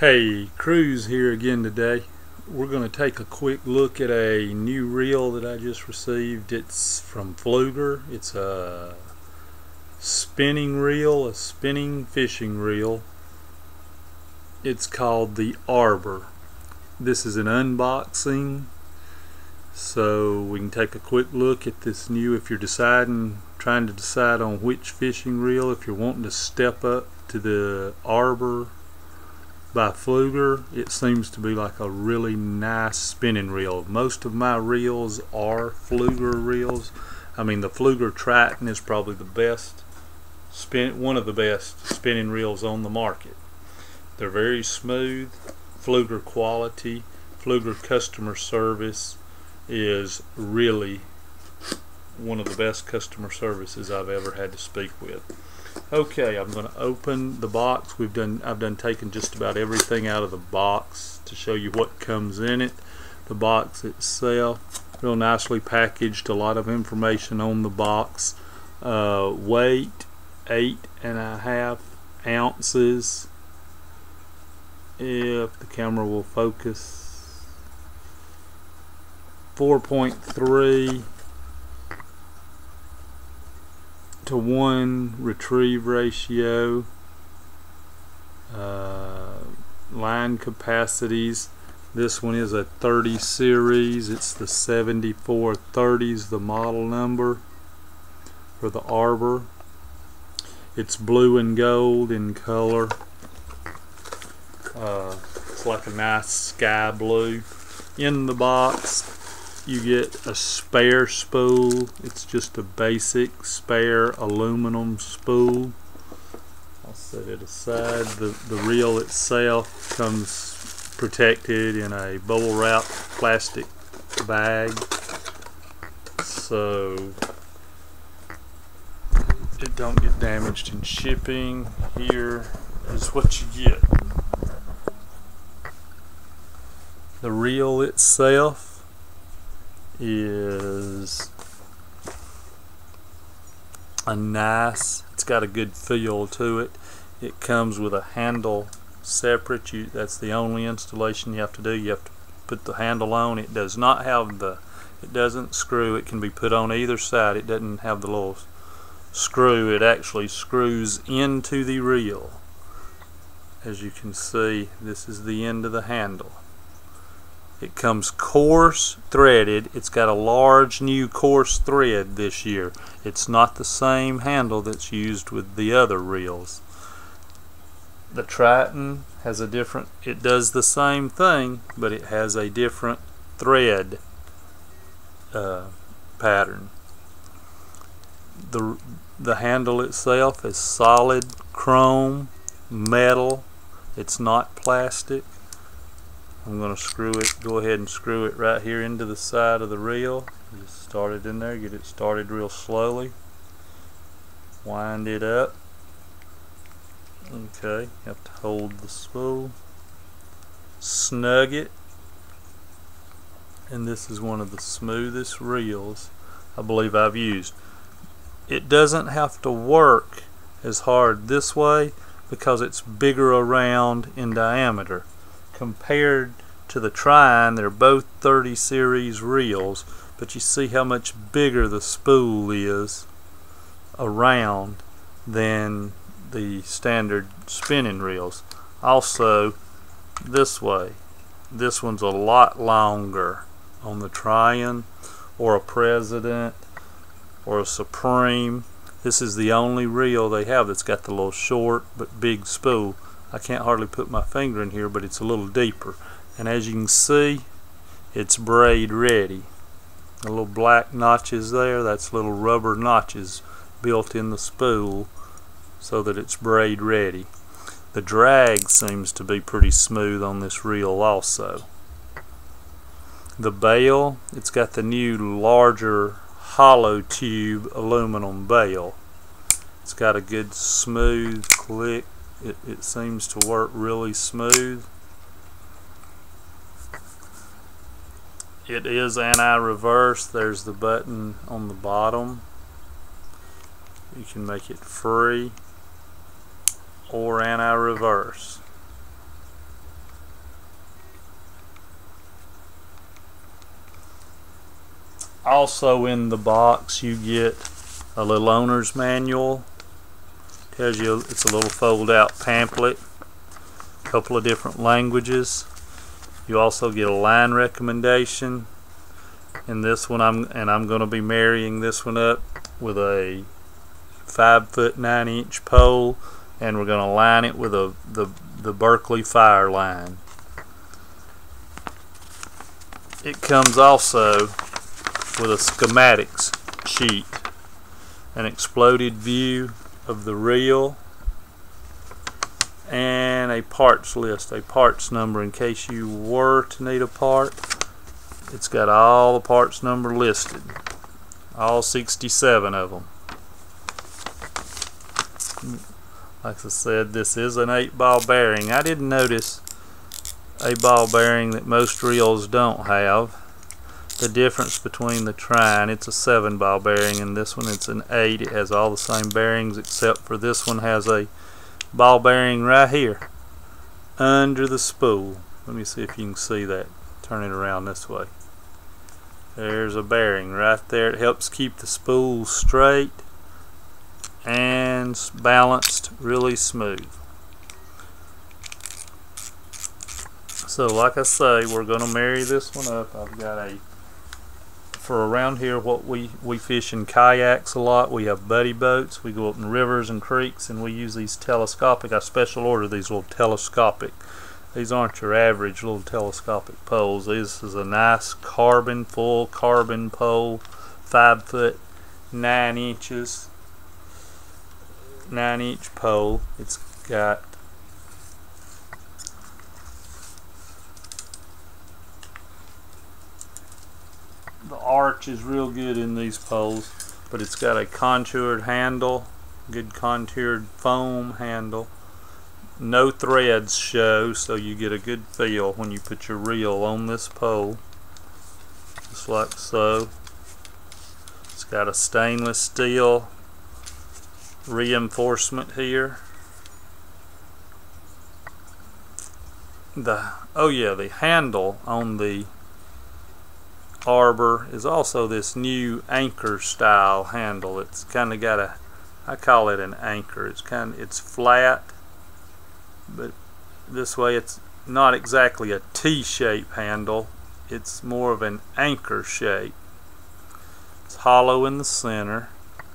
Hey, Cruz here again today. We're going to take a quick look at a new reel that I just received. It's from Pflueger. It's a spinning reel, a spinning fishing reel. It's called the Arbor. This is an unboxing, so we can take a quick look at this new, if you're trying to decide on which fishing reel, if you're wanting to step up to the Arbor by Pflueger. It seems to be like a really nice spinning reel. Most of my reels are Pflueger reels. I mean, the Pflueger Triton is probably one of the best spinning reels on the market. They're very smooth. Pflueger quality, Pflueger customer service is really one of the best customer services I've ever had to speak with. Okay, I'm going to open the box. I've taken just about everything out of the box to show you what comes in it. The box itself, real nicely packaged, a lot of information on the box. Weight, 8.5 ounces. If the camera will focus. 4.3 to 1 retrieve ratio. Line capacities. This one is a 30 series. It's the 7430s, the model number for the Arbor. It's blue and gold in color. It's like a nice sky blue. In the box you get a spare spool. It's just a basic spare aluminum spool. I'll set it aside. The reel itself comes protected in a bubble wrap plastic bag, so it don't get damaged in shipping. Here is what you get. The reel itself is it's got a good feel to it. It comes with a handle separate. That's the only installation you have to do. You have to put the handle on. It does not have it doesn't screw. It can be put on either side. It doesn't have the little screw. It actually screws into the reel. As you can see, this is the end of the handle. It comes coarse threaded. It's got a large new coarse thread this year. It's not the same handle that's used with the other reels. The Triton has a different, it does the same thing, but it has a different thread pattern. The handle itself is solid chrome metal. It's not plastic. I'm going to go ahead and screw it right here into the side of the reel. Just start it in there, get it started real slowly. Wind it up. Okay, you have to hold the spool. Snug it. And this is one of the smoothest reels I believe I've used. It doesn't have to work as hard this way because it's bigger around in diameter. Compared to the Triton, they're both 30 series reels, but you see how much bigger the spool is around than the standard spinning reels. Also, this one's a lot longer on the Triton or a President or a Supreme. This is the only reel they have that's got the little short but big spool. I can't hardly put my finger in here, but it's a little deeper. And as you can see, it's braid ready. The little black notches there, that's little rubber notches built in the spool so that it's braid ready. The drag seems to be pretty smooth on this reel also. The bail, it's got the new larger hollow tube aluminum bail. It's got a good smooth click. It seems to work really smooth. It is anti-reverse. There's the button on the bottom. You can make it free or anti-reverse. Also in the box you get a little owner's manual. Tells you it's a little fold out pamphlet, a couple of different languages. You also get a line recommendation. In this one I'm going to be marrying this one up with a 5-foot 9-inch pole, and we're going to line it with the Berkeley fire line. It comes also with a schematics sheet, an exploded view of the reel, and a parts list, a parts number in case you were to need a part. It's got all the parts number listed, all 67 of them. Like I said, this is an 8-ball bearing. I didn't notice a ball bearing that most reels don't have. The difference between the Trine, it's a 7-ball bearing, and this one it's an 8. It has all the same bearings except for this one has a ball bearing right here under the spool. Let me see if you can see that. Turn it around this way. There's a bearing right there. It helps keep the spool straight and balanced really smooth. So like I say, we're going to marry this one up. I've got for around here, what we fish in kayaks a lot. We have buddy boats. We go up in rivers and creeks, and we use these telescopic. I special order these little telescopic. These aren't your average little telescopic poles. This is a nice carbon, full carbon pole, 5-foot 9 inches, 9-inch pole. It's got the arch is real good in these poles, but it's got a contoured handle, good contoured foam handle. No threads show, so you get a good feel when you put your reel on this pole, just like so. It's got a stainless steel reinforcement here. The handle on the Arbor is also this new anchor style handle. It's kind of got I call it an anchor. It's flat, but this way it's not exactly a T-shape handle. It's more of an anchor shape. It's hollow in the center.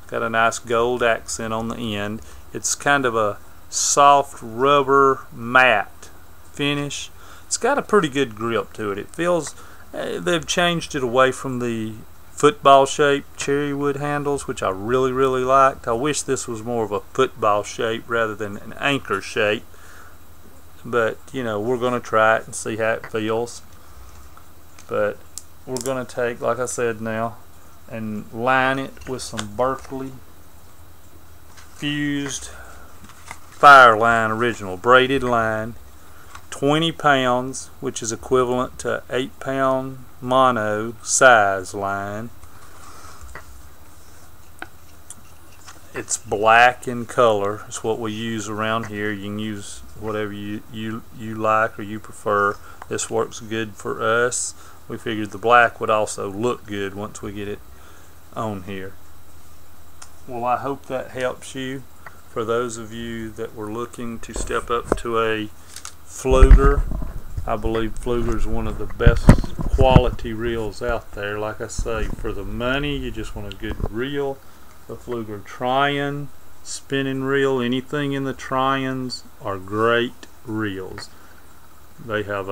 Got a nice gold accent on the end. It's kind of a soft rubber matte finish. It's got a pretty good grip to it. It feels they've changed it away from the football shaped cherry wood handles, which I really liked. I wish this was more of a football shape rather than an anchor shape, but you know, we're going to try it and see how it feels. But we're going to take, like I said now, and line it with some Berkeley fused fire line, original braided line, 20 pounds, which is equivalent to 8-pound mono size line. It's black in color. It's what we use around here. You can use whatever you like or you prefer. This works good for us. We figured the black would also look good once we get it on here. Well, I hope that helps you. For those of you that were looking to step up to a Pflueger, I believe Pflueger is one of the best quality reels out there. Like I say, for the money, you just want a good reel. The Pflueger Tryon spinning reel, anything in the Tryons are great reels. They have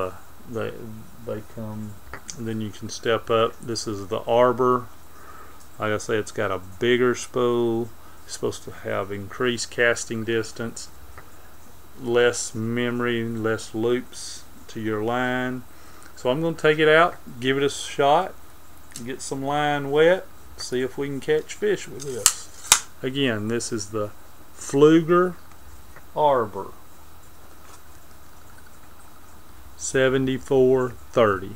they come, and then you can step up. This is the Arbor. Like I say, it's got a bigger spool. It's supposed to have increased casting distance, less memory, less loops to your line. So I'm going to take it out, give it a shot, get some line wet, see if we can catch fish with this. Again, this is the Pflueger Arbor 7430.